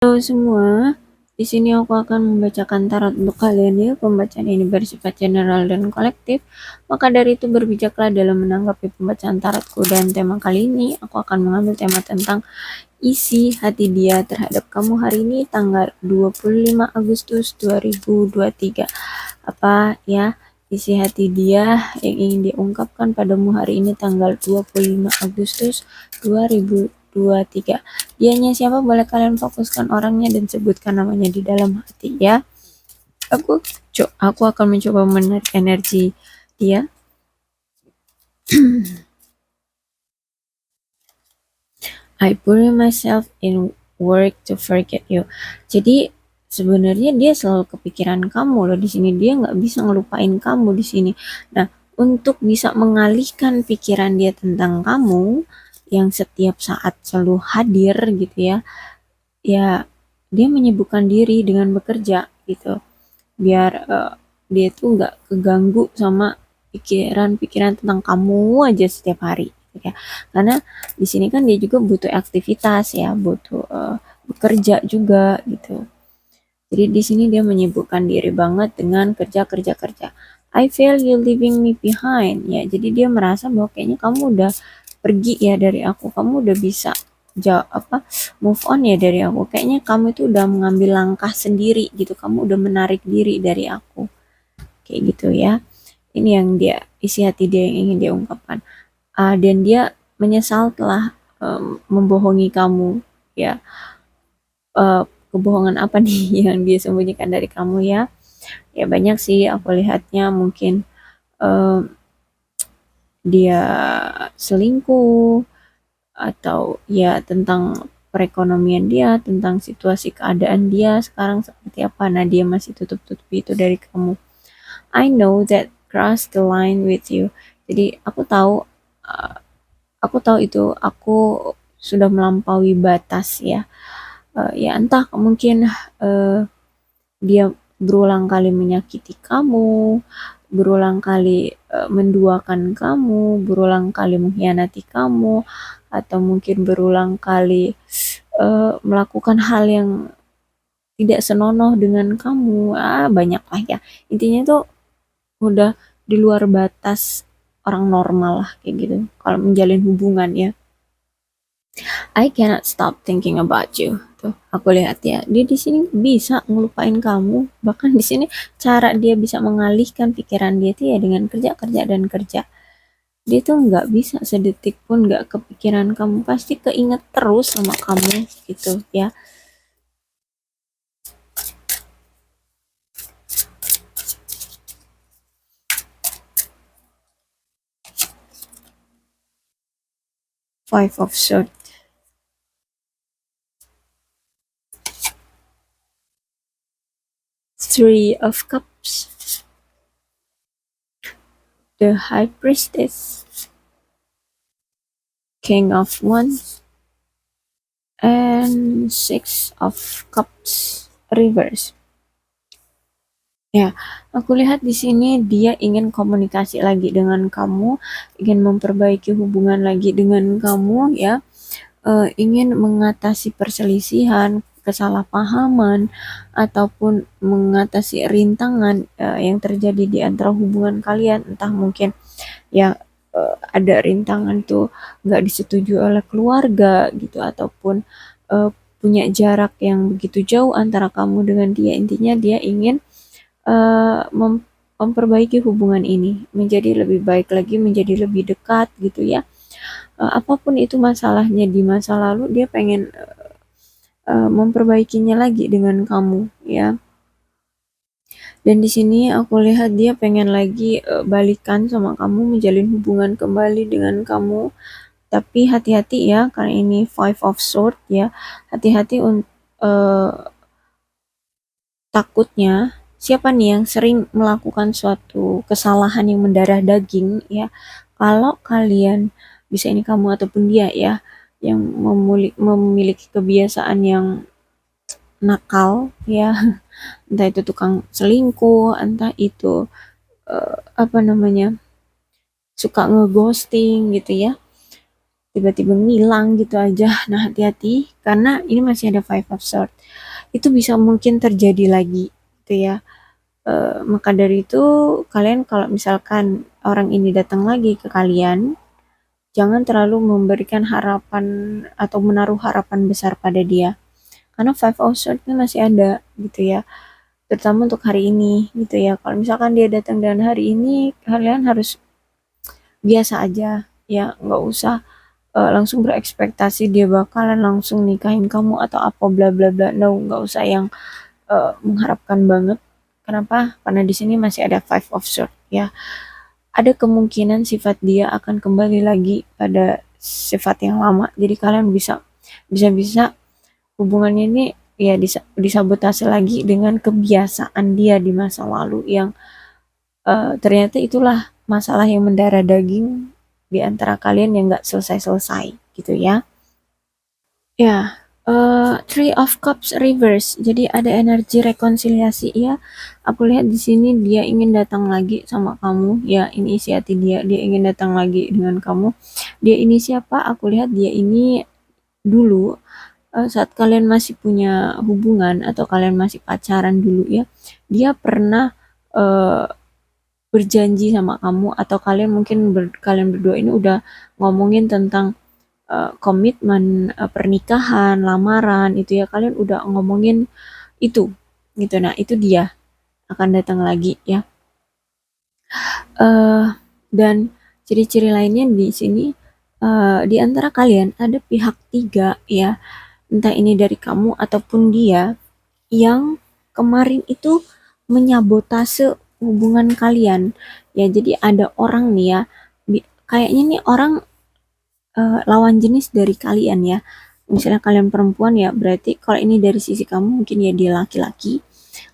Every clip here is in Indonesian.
Halo semua, di sini aku akan membacakan tarot untuk kalian ya. Pembacaan ini bersifat general dan kolektif, maka dari itu berbijaklah dalam menanggapi pembacaan tarotku. Dan tema kali ini aku akan mengambil tema tentang isi hati dia terhadap kamu hari ini tanggal 25 Agustus 2023. Apa ya isi hati dia yang ingin diungkapkan padamu hari ini tanggal 25 Agustus 2023? Dianya siapa? Boleh kalian fokuskan orangnya dan sebutkan namanya di dalam hati ya. Aku akan mencoba menarik energi dia. I put myself in work to forget you. Jadi sebenarnya dia selalu kepikiran kamu loh di sini. Dia nggak bisa ngelupain kamu di sini. Nah, untuk bisa mengalihkan pikiran dia tentang kamu yang setiap saat selalu hadir gitu ya, ya dia menyibukkan diri dengan bekerja gitu. Biar dia tuh nggak keganggu sama pikiran-pikiran tentang kamu aja setiap hari gitu ya. Karena di sini kan dia juga butuh aktivitas ya, butuh bekerja juga gitu. Jadi di sini dia menyibukkan diri banget dengan kerja kerja kerja. I feel you leaving me behind ya. Jadi dia merasa bahwa kayaknya kamu udah pergi ya dari aku. Kamu udah bisa move on ya dari aku. Kayaknya kamu itu udah mengambil langkah sendiri gitu. Kamu udah menarik diri dari aku. Kayak gitu ya. Ini yang dia isi hati dia yang ingin dia ungkapkan. Dan dia menyesal telah membohongi kamu ya. Kebohongan apa nih yang dia sembunyikan dari kamu ya? Ya banyak sih aku lihatnya mungkin uh, dia selingkuh atau ya tentang perekonomian dia, tentang situasi keadaan dia sekarang seperti apa. Nah, dia masih tutup-tutupi itu dari kamu. I know that cross the line with you. Jadi uh, aku tahu itu aku sudah melampaui batas ya. Ya entah mungkin uh, dia berulang kali menyakiti kamu, berulang kali menduakan kamu, berulang kali mengkhianati kamu, atau mungkin berulang kali melakukan hal yang tidak senonoh dengan kamu. Banyak lah ya. Intinya tuh udah di luar batas orang normal lah kayak gitu. Kalau menjalin hubungan ya. I cannot stop thinking about you. Tuh, aku lihat ya. Dia di sini bisa ngelupain kamu. Bahkan di sini cara dia bisa mengalihkan pikiran dia tuh ya dengan kerja, kerja dan kerja. Dia tuh nggak bisa sedetik pun nggak kepikiran kamu. Pasti keinget terus sama kamu gitu ya. Five of Swords. Three of Cups. The High Priestess. King of Wands. And Six of Cups. Reverse. Ya, aku lihat di sini dia ingin komunikasi lagi dengan kamu, ingin memperbaiki hubungan lagi dengan kamu ya, ingin mengatasi perselisihan, kesalahpahaman, ataupun mengatasi rintangan yang terjadi di antara hubungan kalian. Entah mungkin ya ada rintangan tuh nggak disetujui oleh keluarga gitu, ataupun uh, punya jarak yang begitu jauh antara kamu dengan dia. Intinya dia ingin memperbaiki hubungan ini menjadi lebih baik lagi, menjadi lebih dekat gitu ya. Apapun itu masalahnya di masa lalu, dia pengen memperbaikinya lagi dengan kamu ya. Dan di sini aku lihat dia pengen lagi balikan sama kamu, menjalin hubungan kembali dengan kamu. Tapi hati-hati ya, karena ini Five of Swords ya. Hati-hati untuk takutnya siapa nih yang sering melakukan suatu kesalahan yang mendarah daging ya. Kalau kalian bisa ini kamu ataupun dia ya yang memiliki kebiasaan yang nakal ya, entah itu tukang selingkuh, entah itu apa namanya suka ngeghosting gitu ya. tiba-tiba ngilang gitu aja. Nah, hati-hati karena ini masih ada Five of Swords. Itu bisa mungkin terjadi lagi gitu ya. Maka dari itu kalian kalau misalkan orang ini datang lagi ke kalian, jangan terlalu memberikan harapan atau menaruh harapan besar pada dia. Karena Five of Swords ini masih ada gitu ya. Terutama untuk hari ini gitu ya. Kalau misalkan dia datang dan hari ini, kalian harus biasa aja ya, nggak usah langsung berekspektasi dia bakalan langsung nikahin kamu atau apa bla bla bla. No, nggak usah yang mengharapkan banget. Kenapa? Karena di sini masih ada Five of Swords ya. Ada kemungkinan sifat dia akan kembali lagi pada sifat yang lama. Jadi kalian bisa hubungannya ini ya disabotase lagi dengan kebiasaan dia di masa lalu yang ternyata itulah masalah yang mendarah daging di antara kalian yang nggak selesai-selesai gitu ya. Ya, Three of Cups reverse. Jadi ada energi rekonsiliasi ya. Aku lihat di sini dia ingin datang lagi sama kamu. Ya, ini isi hati dia. Dia ingin datang lagi dengan kamu. Dia ini siapa? Aku lihat dia ini dulu saat kalian masih punya hubungan atau kalian masih pacaran dulu ya. Dia pernah eh, berjanji sama kamu atau kalian mungkin kalian berdua ini udah ngomongin tentang komitmen, pernikahan, lamaran itu ya kalian udah ngomongin itu gitu. Nah, itu dia akan datang lagi ya. Eh dan ciri-ciri lainnya di sini di antara kalian ada pihak tiga ya, entah ini dari kamu ataupun dia yang kemarin itu menyabotase hubungan kalian. Ya, jadi ada orang nih ya, kayaknya nih orang lawan jenis dari kalian ya. Misalnya kalian perempuan ya, berarti kalau ini dari sisi kamu mungkin ya dia laki-laki.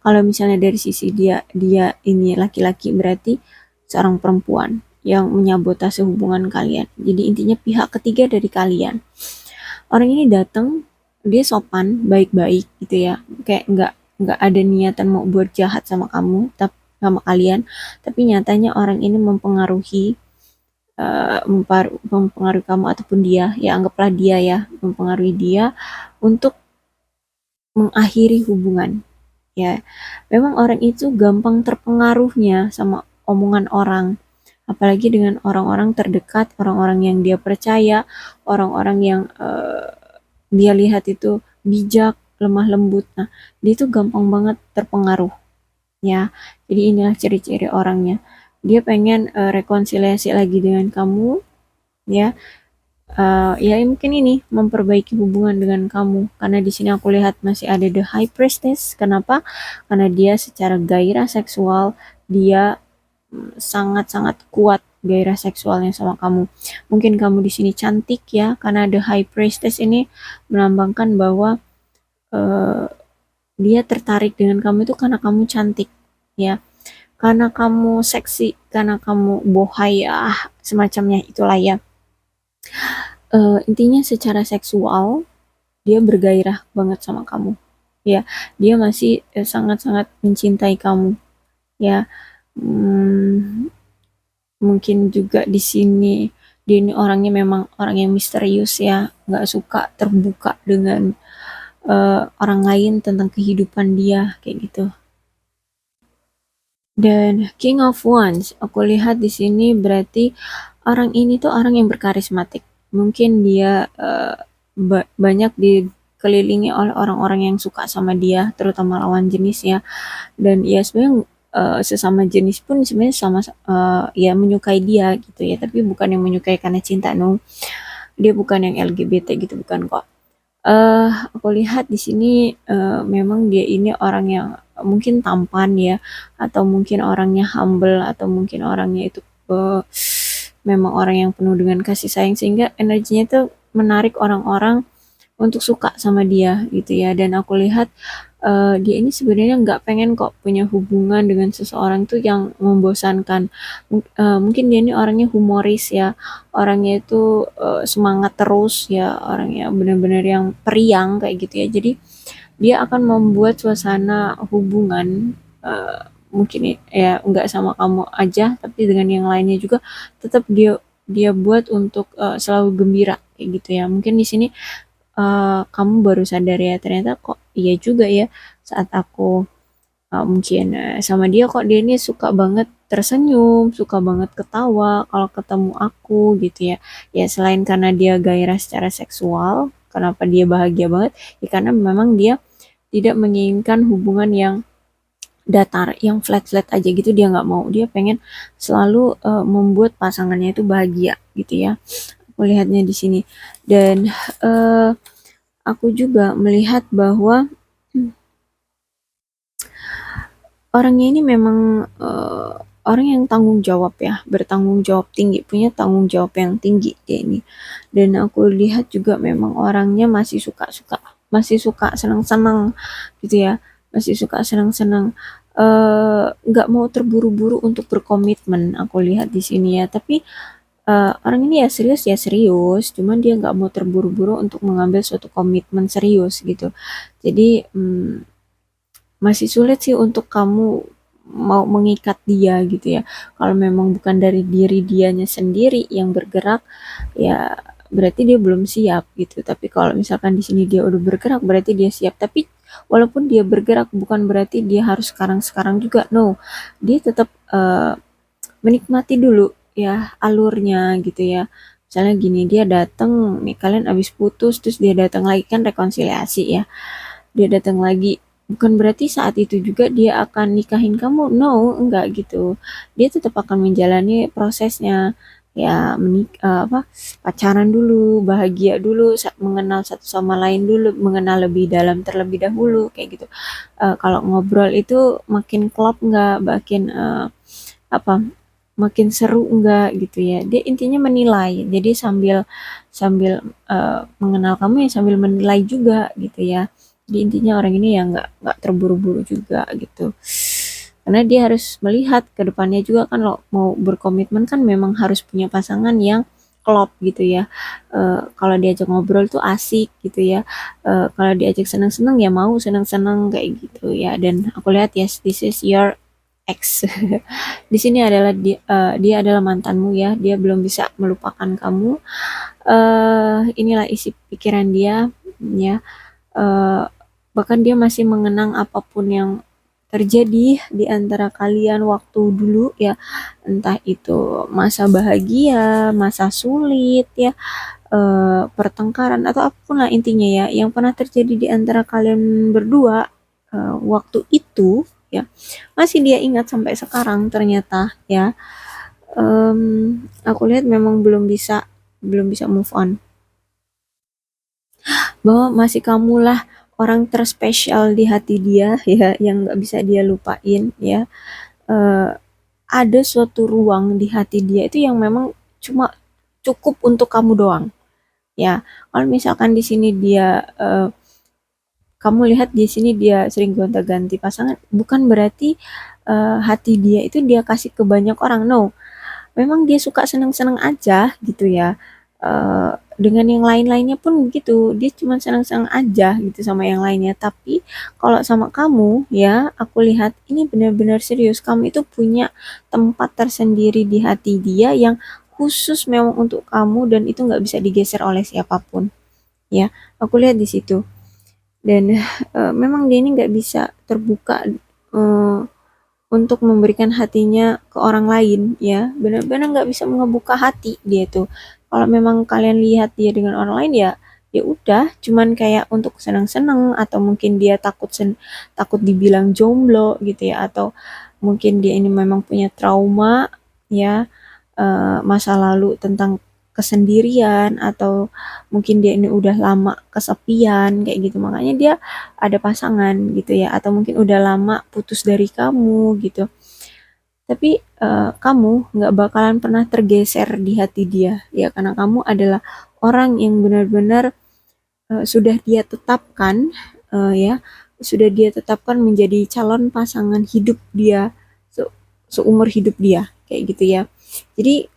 Kalau misalnya dari sisi dia ini laki-laki berarti seorang perempuan yang menyabotase hubungan kalian. Jadi intinya pihak ketiga dari kalian. Orang ini datang, dia sopan, baik-baik gitu ya. Kayak nggak ada niatan mau buat jahat sama kamu, tapi sama kalian, tapi nyatanya orang ini mempengaruhi mempengaruhi kamu ataupun dia, ya anggaplah dia ya, mempengaruhi dia untuk mengakhiri hubungan. Ya, memang orang itu gampang terpengaruhnya sama omongan orang, apalagi dengan orang-orang terdekat, orang-orang yang dia percaya, orang-orang yang dia lihat itu bijak, lemah lembut. Nah, dia itu gampang banget terpengaruh ya. Jadi inilah ciri-ciri orangnya. Dia pengen rekonsiliasi lagi dengan kamu ya. Ya mungkin ini memperbaiki hubungan dengan kamu karena di sini aku lihat masih ada the high priestess. Kenapa? Karena dia secara gairah seksual dia sangat-sangat kuat gairah seksualnya sama kamu. Mungkin kamu di sini cantik ya, karena the high priestess ini melambangkan bahwa uh, dia tertarik dengan kamu itu karena kamu cantik ya, karena kamu seksi, karena kamu bohai ya, semacamnya itulah ya. Intinya secara seksual dia bergairah banget sama kamu ya, dia masih sangat-sangat mencintai kamu ya. Hmm, Mungkin juga di sini dia ini orangnya memang orang yang misterius ya, nggak suka terbuka dengan orang lain tentang kehidupan dia kayak gitu. Dan King of Wands, aku lihat di sini berarti orang ini tuh orang yang berkarismatik. Mungkin dia banyak dikelilingi oleh orang-orang yang suka sama dia, terutama lawan jenis ya. Dan ya sebenarnya sesama jenis pun sebenarnya sama ya menyukai dia gitu ya, tapi bukan yang menyukai karena cinta, no. Dia bukan yang LGBT gitu, bukan kok. Aku lihat di sini memang dia ini orang yang mungkin tampan ya, atau mungkin orangnya humble, atau mungkin orangnya itu eh, memang orang yang penuh dengan kasih sayang sehingga energinya itu menarik orang-orang untuk suka sama dia gitu ya. Dan aku lihat dia ini sebenarnya nggak pengen kok punya hubungan dengan seseorang tuh yang membosankan. Mungkin dia ini orangnya humoris ya, orangnya itu semangat terus ya, orangnya benar-benar yang periang kayak gitu ya. Jadi dia akan membuat suasana hubungan mungkin ya nggak sama kamu aja, tapi dengan yang lainnya juga tetap dia dia buat untuk selalu gembira kayak gitu ya. Mungkin di sini kamu baru sadar ya, ternyata kok iya juga ya, saat aku mungkin sama dia, kok dia ini suka banget tersenyum, suka banget ketawa kalau ketemu aku gitu ya. Ya selain karena dia gairah secara seksual, kenapa dia bahagia banget? Ya karena memang dia tidak menginginkan hubungan yang datar, yang flat-flat aja gitu, dia nggak mau. Dia pengen selalu membuat pasangannya itu bahagia gitu ya. Aku lihatnya di sini. Dan eh, aku juga melihat bahwa orangnya ini memang orang yang tanggung jawab ya, bertanggung jawab tinggi, punya tanggung jawab yang tinggi dia ini. Dan aku lihat juga memang orangnya masih suka senang-senang gitu ya, masih suka senang-senang, nggak mau terburu-buru untuk berkomitmen. Aku lihat di sini ya, tapi orang ini ya serius, cuman dia nggak mau terburu-buru untuk mengambil suatu komitmen serius gitu. Jadi masih sulit sih untuk kamu mau mengikat dia gitu ya. Kalau memang bukan dari diri dianya sendiri yang bergerak, ya berarti dia belum siap gitu. Tapi kalau misalkan di sini dia udah bergerak, berarti dia siap. Tapi walaupun dia bergerak, bukan berarti dia harus sekarang-sekarang juga. No, dia tetap menikmati dulu ya alurnya gitu ya. Misalnya gini, dia datang nih, kalian abis putus, terus dia datang lagi, kan rekonsiliasi ya, dia datang lagi, bukan berarti saat itu juga dia akan nikahin kamu. No, enggak gitu. Dia tetap akan menjalani prosesnya ya, apa, pacaran dulu, bahagia dulu, mengenal satu sama lain dulu, mengenal lebih dalam terlebih dahulu kayak gitu. Kalau ngobrol itu makin klop enggak, makin apa, makin seru enggak gitu ya. Dia intinya menilai. Jadi sambil sambil mengenal kamu ya, sambil menilai juga gitu ya. Jadi intinya orang ini ya nggak terburu-buru juga gitu. Karena dia harus melihat ke depannya juga kan, lo mau berkomitmen kan memang harus punya pasangan yang klop gitu ya. Kalau diajak ngobrol tuh asik gitu ya. Kalau diajak senang-senang ya mau senang-senang kayak gitu ya. Dan aku lihat, yes, this is your ex. Di sini adalah dia adalah mantanmu ya. Dia belum bisa melupakan kamu. Inilah isi pikiran dia ya. Eh, Bahkan dia masih mengenang apapun yang terjadi di antara kalian waktu dulu ya, entah itu masa bahagia, masa sulit ya, pertengkaran atau apapun lah intinya ya, yang pernah terjadi di antara kalian berdua waktu itu ya, masih dia ingat sampai sekarang ternyata ya. Aku lihat memang belum bisa move on, bahwa masih kamulah orang terspesial di hati dia ya, yang nggak bisa dia lupain ya. Eh, ada suatu ruang di hati dia itu yang memang cuma cukup untuk kamu doang ya. Kalau misalkan di sini dia kamu lihat di sini dia sering gonta-ganti pasangan, bukan berarti hati dia itu dia kasih ke banyak orang. No, memang dia suka seneng-seneng aja gitu ya. Dengan yang lain-lainnya pun gitu, dia cuma seneng-seneng aja gitu sama yang lainnya. Tapi kalau sama kamu ya, aku lihat ini benar-benar serius. Kamu itu punya tempat tersendiri di hati dia yang khusus memang untuk kamu, dan itu nggak bisa digeser oleh siapapun ya. Aku lihat di situ. Dan memang dia ini nggak bisa terbuka eh, untuk memberikan hatinya ke orang lain ya, benar-benar nggak bisa ngebuka hati dia tuh. Kalau memang kalian lihat dia dengan orang lain ya, ya udah cuman kayak untuk senang-senang, atau mungkin dia takut dibilang jomblo gitu ya, atau mungkin dia ini memang punya trauma ya, masa lalu tentang kesendirian, atau mungkin dia ini udah lama kesepian kayak gitu, makanya dia ada pasangan gitu ya, atau mungkin udah lama putus dari kamu gitu. Tapi kamu nggak bakalan pernah tergeser di hati dia ya, karena kamu adalah orang yang benar-benar sudah dia tetapkan, ya, sudah dia tetapkan menjadi calon pasangan hidup dia seumur hidup dia kayak gitu ya. Jadi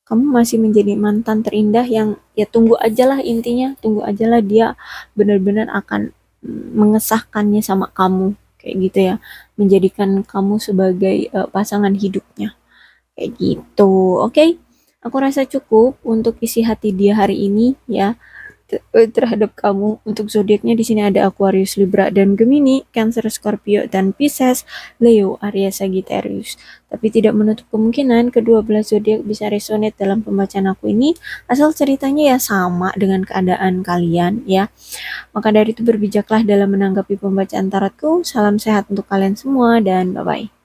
kamu masih menjadi mantan terindah yang, ya tunggu aja lah, intinya tunggu aja lah dia benar-benar akan mengesahkannya sama kamu kayak gitu ya, menjadikan kamu sebagai pasangan hidupnya. Kayak gitu. Oke. Aku rasa cukup untuk isi hati dia hari ini ya. Terhadap kamu. Untuk zodiaknya di sini ada Aquarius, Libra, dan Gemini, Cancer, Scorpio, dan Pisces, Leo, Aries, Sagittarius. Tapi tidak menutup kemungkinan kedua belas zodiak bisa resonate dalam pembacaan aku ini, asal ceritanya ya sama dengan keadaan kalian ya. Maka dari itu berbijaklah dalam menanggapi pembacaan tarotku. Salam sehat untuk kalian semua dan bye-bye.